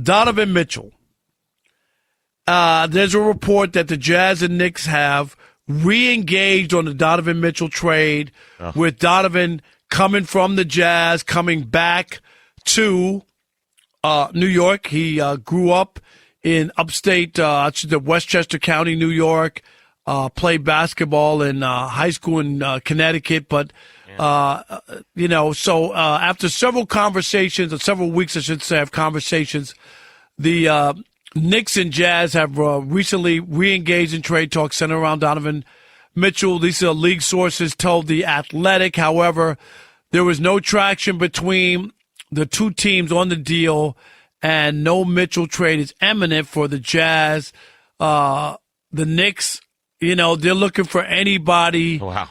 Donovan Mitchell. There's a report that the Jazz and Knicks have re-engaged on the Donovan Mitchell trade, with Donovan coming from the Jazz, coming back to New York. He grew up in upstate Westchester County, New York, played basketball in high school in Connecticut. But, so after several conversations, or several weeks, I should say, of conversations, the Knicks and Jazz have recently re-engaged in trade talks centered around Donovan Mitchell. These are league sources told The Athletic. However, there was no traction between the two teams on the deal, and no Mitchell trade is imminent for the Jazz. The Knicks, they're looking for anybody. Wow.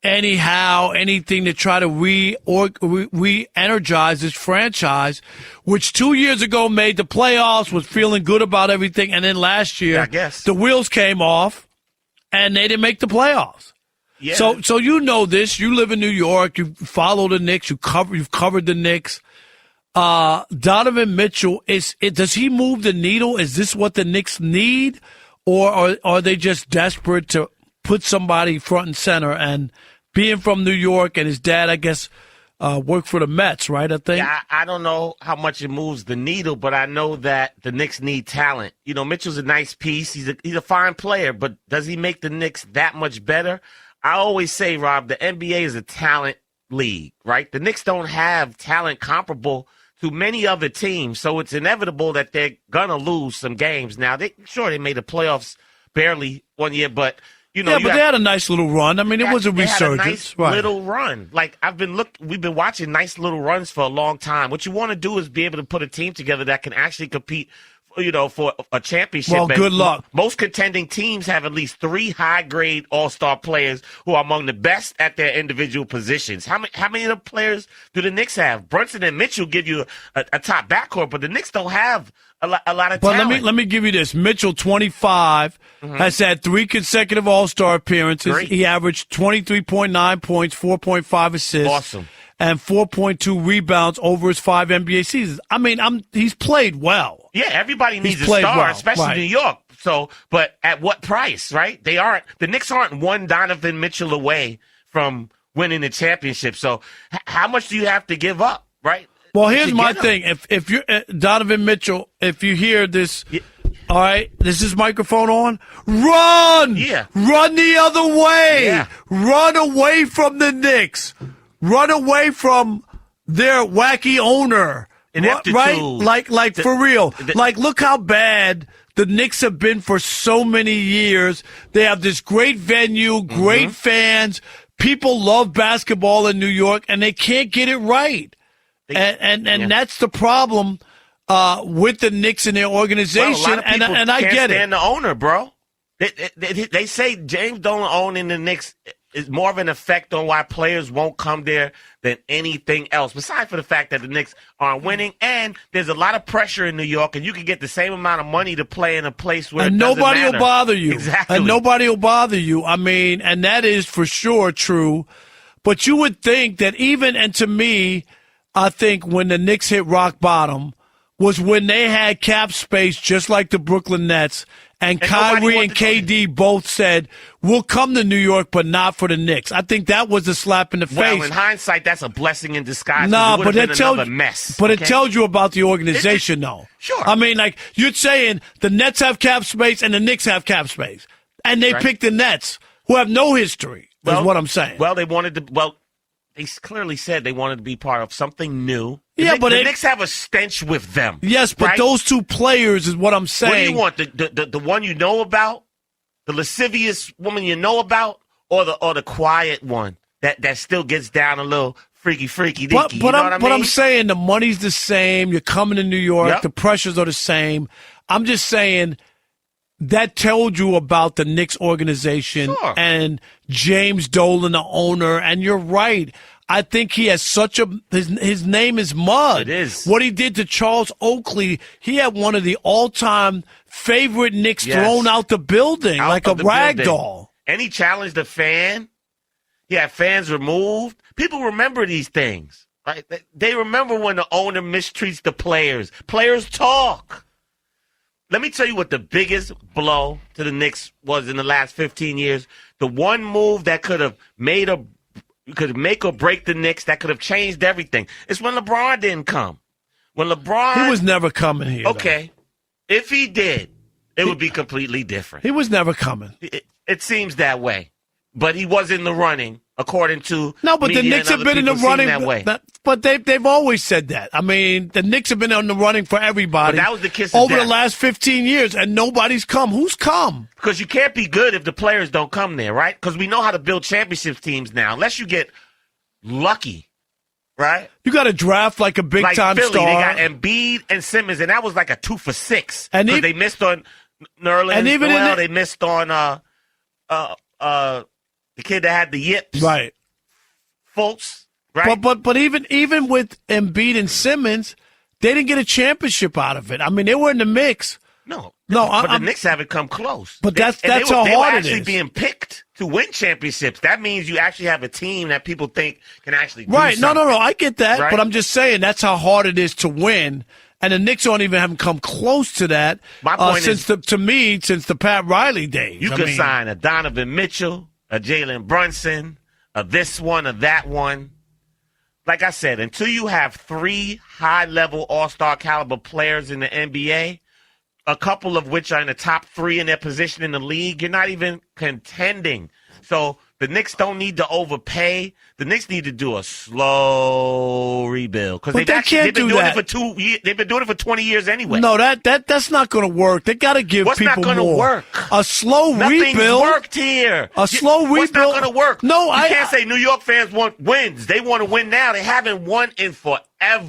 Anyhow, anything to try to re-energize this franchise, which 2 years ago made the playoffs, was feeling good about everything, and then last year, I guess, the wheels came off, and they didn't make the playoffs. Yeah. So you know this. You live in New York. You follow the Knicks. You've covered the Knicks. Donovan Mitchell, does he move the needle? Is this what the Knicks need, or are they just desperate to put somebody front and center? And being from New York, and his dad, I guess, worked for the Mets, right? I think. Yeah, I don't know how much it moves the needle, but I know that the Knicks need talent. Mitchell's a nice piece. He's a fine player, but does he make the Knicks that much better? I always say, Rob, the NBA is a talent league, right? The Knicks don't have talent comparable to many other teams, so it's inevitable that they're gonna lose some games. Now, they made the playoffs barely one year, but. They had a nice little run. I mean, it was a resurgence. Had a nice little run. Like, we've been watching nice little runs for a long time. What you want to do is be able to put a team together that can actually compete, for a championship. Well, good luck. Most contending teams have at least 3 high-grade all-star players who are among the best at their individual positions. How many of the players do the Knicks have? Brunson and Mitchell give you a top backcourt, but the Knicks don't have a lot of talent. But let me give you this. Mitchell, 25, has had 3 consecutive all-star appearances. Great. He averaged 23.9 points, 4.5 assists. Awesome. And 4.2 rebounds over his 5 NBA seasons. I mean, he's played well. Yeah, everybody needs a star, especially New York. So, but at what price, right? The Knicks aren't one Donovan Mitchell away from winning the championship. So how much do you have to give up, right? Well, here's my thing. If you're Donovan Mitchell, if you hear this, all right, is this microphone on? Run! Yeah. Run the other way. Yeah. Run away from the Knicks. Run away from their wacky owner. Right? Like for real. Like, look how bad the Knicks have been for so many years. They have this great venue, great fans. People love basketball in New York, and they can't get it right. And that's the problem with the Knicks and their organization. And I get it. Can't stand the owner, bro. They say James Dolan owning the Knicks is more of an effect on why players won't come there than anything else. Besides for the fact that the Knicks aren't winning, and there's a lot of pressure in New York, and you can get the same amount of money to play in a place where and it doesn't nobody matter. will bother you. Exactly. And nobody will bother you. I mean, and that is for sure true. But you would think that and to me, I think when the Knicks hit rock bottom was when they had cap space just like the Brooklyn Nets, and Kyrie and KD both said, we'll come to New York, but not for the Knicks. I think that was a slap in the face. Well, in hindsight, that's a blessing in disguise. No, but it tells mess. But it tells you about the organization, though. Sure. I mean, like, you're saying the Nets have cap space and the Knicks have cap space. And they picked the Nets, who have no history, is what I'm saying. Well, they clearly said they wanted to be part of something new. But the Knicks have a stench with them. Yes, but those two players is what I'm saying. What do you want? The one you know about, the lascivious woman you know about, or the quiet one that still gets down a little freaky deaky. But I'm saying the money's the same. You're coming to New York. The pressures are the same. I'm just saying that told you about the Knicks organization and James Dolan, the owner. And you're right. I think he has his name is mud. It is. What he did to Charles Oakley, he had one of the all-time favorite Knicks thrown out the building like a rag doll. And he challenged a fan. He had fans removed. People remember these things. Right? They remember when the owner mistreats the players. Players talk. Let me tell you what the biggest blow to the Knicks was in the last 15 years. The one move that could make or break the Knicks, that could have changed everything. It's when LeBron didn't come. When LeBron, he was never coming here. Okay, if he did, it would be completely different. He was never coming. It seems that way, but he was in the running, according to no. But the media Knicks and have other been in the people running. that way. But they've always said that. I mean, the Knicks have been in the running for everybody. But that was the kiss of over death. the last 15 years, and nobody's come. Who's come? Because you can't be good if the players don't come there, right? Because we know how to build championship teams now, unless you get lucky, right? You got to draft like a big time Philly, star. They got Embiid and Simmons, and that was like a 2 for 6. And they missed on Nerlens. And even they missed on the kid that had the yips, right? Fultz. Right. But even with Embiid and Simmons, they didn't get a championship out of it. I mean, they were in the mix. No, but the Knicks haven't come close. But that's how they hard were it actually is. being picked to win championships. That means you actually have a team that people think can actually do right. something. No, I get that. Right? But I'm just saying that's how hard it is to win. And the Knicks don't even haven't come close to that. My point since the Pat Riley days. You could sign a Donovan Mitchell, a Jalen Brunson, a this one, or that one. Like I said, until you have 3 high-level all-star caliber players in the NBA, a couple of which are in the top 3 in their position in the league, you're not even contending. So the Knicks don't need to overpay. The Knicks need to do a slow rebuild because they've been doing it for 2 years. They've been doing it for 20 years anyway. No, that's not going to work. They got to give What's people not more. What's not going to work? A slow Nothing's rebuild. worked here. A slow rebuild. What's not going to work? No, you can't say New York fans want wins. They want to win now. They haven't won in forever.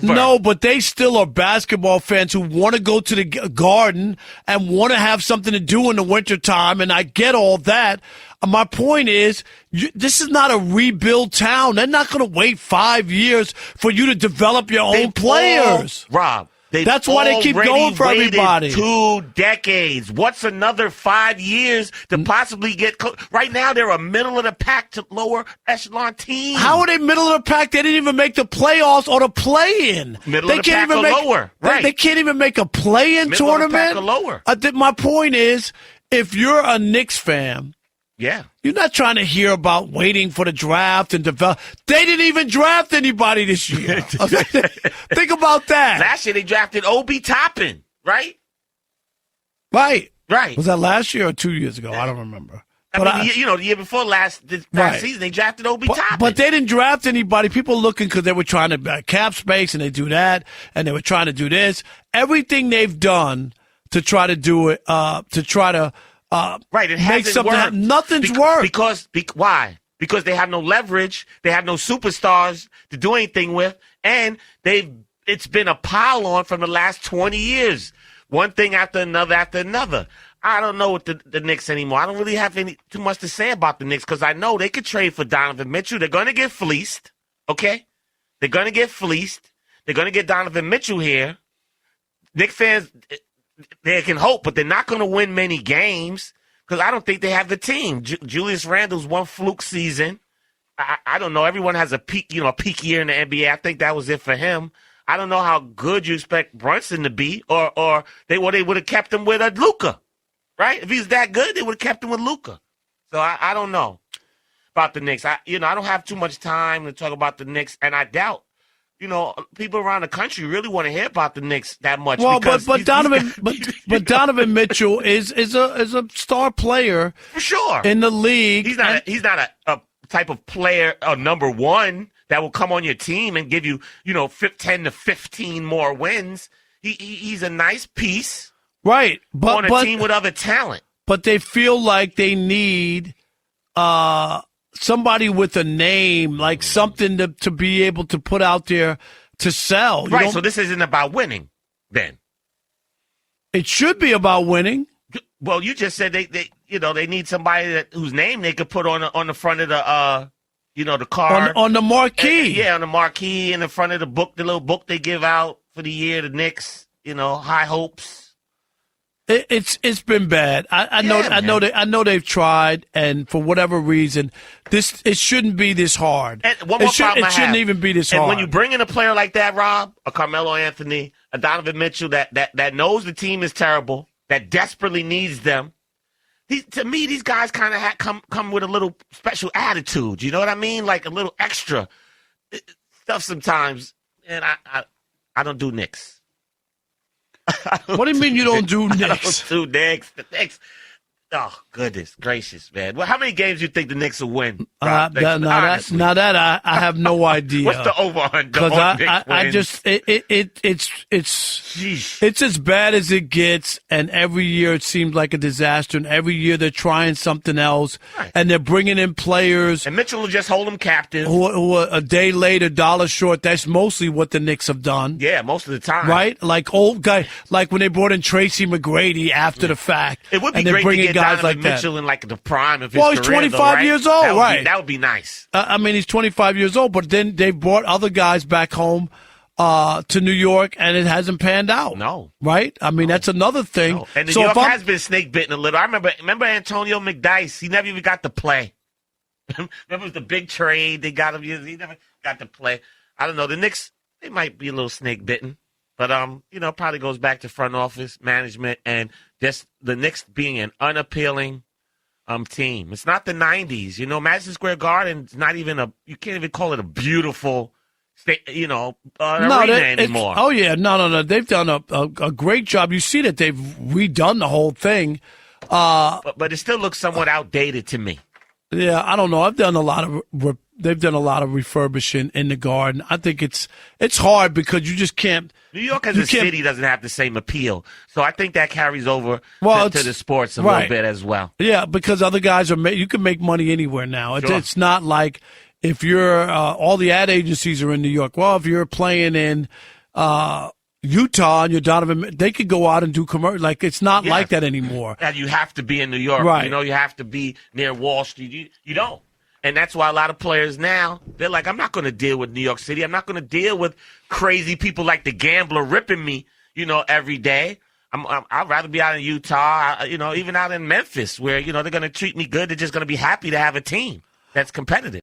No, but they still are basketball fans who want to go to the Garden and want to have something to do in the wintertime, and I get all that. My point is, this is not a rebuild town. They're not going to wait 5 years for you to develop your own players. Rob, that's why they keep going for everybody. 2 decades. What's another 5 years to possibly get right now? They're a middle of the pack to lower echelon team. How are they middle of the pack? They didn't even make the playoffs or the play-in. Middle of the pack or lower. Right. They can't even make a play-in middle tournament. Of the pack or lower. I think my point is, if you're a Knicks fan, yeah, you're not trying to hear about waiting for the draft and develop. They didn't even draft anybody this year. Think about that. Last year they drafted Obi Toppin, right? Right. Right. Was that last year or 2 years ago? I don't remember. The year before last season, they drafted Obi Toppin. But they didn't draft anybody. People looking because they were trying to cap space, and they do that, and they were trying to do this. Everything they've done to try to do it, right, it hasn't worked. Nothing's worked. Why? Because they have no leverage. They have no superstars to do anything with, and it's been a pile on from the last 20 years. One thing after another after another. I don't know what the Knicks anymore. I don't really have too much to say about the Knicks because I know they could trade for Donovan Mitchell. They're going to get fleeced, okay? They're going to get fleeced. They're going to get Donovan Mitchell here. Knicks fans, they can hope, but they're not going to win many games because I don't think they have the team. Julius Randle's one fluke season. I don't know. Everyone has a peak year in the NBA. I think that was it for him. I don't know how good you expect Brunson to be, or they would have kept him with Luka, right? If he's that good, they would have kept him with Luka. So I don't know about the Knicks. I don't have too much time to talk about the Knicks, and I doubt people around the country really want to hear about the Knicks that much. Well, but Donovan Mitchell is a star player for sure in the league. He's not a type of player, number one, that will come on your team and give you 10 to 15 more wins. He's a nice piece, right? On a team with other talent. But they feel like they need somebody with a name, like something to be able to put out there to sell. Right, so this isn't about winning, then. It should be about winning. Well, you just said they need somebody whose name they could put on the front of the the card. On the marquee. On the marquee in the front of the book, the little book they give out for the year, the Knicks, high hopes. It's been bad. I know they've tried, and for whatever reason, it shouldn't be this hard. And one more problem it shouldn't even be this hard. And when you bring in a player like that, Rob, a Carmelo Anthony, a Donovan Mitchell, that knows the team is terrible, that desperately needs them. To me, these guys kind of come with a little special attitude. You know what I mean? Like a little extra stuff sometimes. And I don't do Knicks. What do you mean you don't do Knicks? I don't do Knicks. The Knicks. Oh, goodness gracious, man. Well, how many games do you think the Knicks will win? Now that I have no idea. What's the over-under? Because it's as bad as it gets, and every year it seems like a disaster, and every year they're trying something else, right. And they're bringing in players. And Mitchell will just hold them captive. Who are a day late, $1 short. That's mostly what the Knicks have done. Yeah, most of the time. Right? Like old guy, like when they brought in Tracy McGrady after the fact. It would be great to get guys Donovan like Mitchell in like the prime of his career. Well, he's 25 years old, right? That would be nice. I mean, he's 25 years old, but then they brought other guys back home to New York, and it hasn't panned out. No. Right? I mean, that's another thing. No. And New York has been snake bitten a little. I remember Antonio McDyess. He never even got to play. Remember it was the big trade. They got him. He never got to play. I don't know. The Knicks, they might be a little snake bitten. But, probably goes back to front office management and just the Knicks being an unappealing team. It's not the 90s. Madison Square Garden's not even you can't even call it a beautiful, arena anymore. Oh, yeah. No. They've done a great job. You see that they've redone the whole thing. But it still looks somewhat outdated to me. Yeah, I don't know. They've done a lot of refurbishing in the Garden. I think it's hard because you just can't. New York as a city doesn't have the same appeal, so I think that carries over to the sports a little bit as well. Yeah, because other guys you can make money anywhere now. Sure. It's not like if you're all the ad agencies are in New York. Well, if you're playing in Utah and you're Donovan, they could go out and do commercial. Like it's not like that anymore. And you have to be in New York. Right. You have to be near Wall Street. You don't. And that's why a lot of players now, they're like, I'm not going to deal with New York City. I'm not going to deal with crazy people like the Gambler ripping me, every day. I'd rather be out in Utah, even out in Memphis where, they're going to treat me good. They're just going to be happy to have a team that's competitive.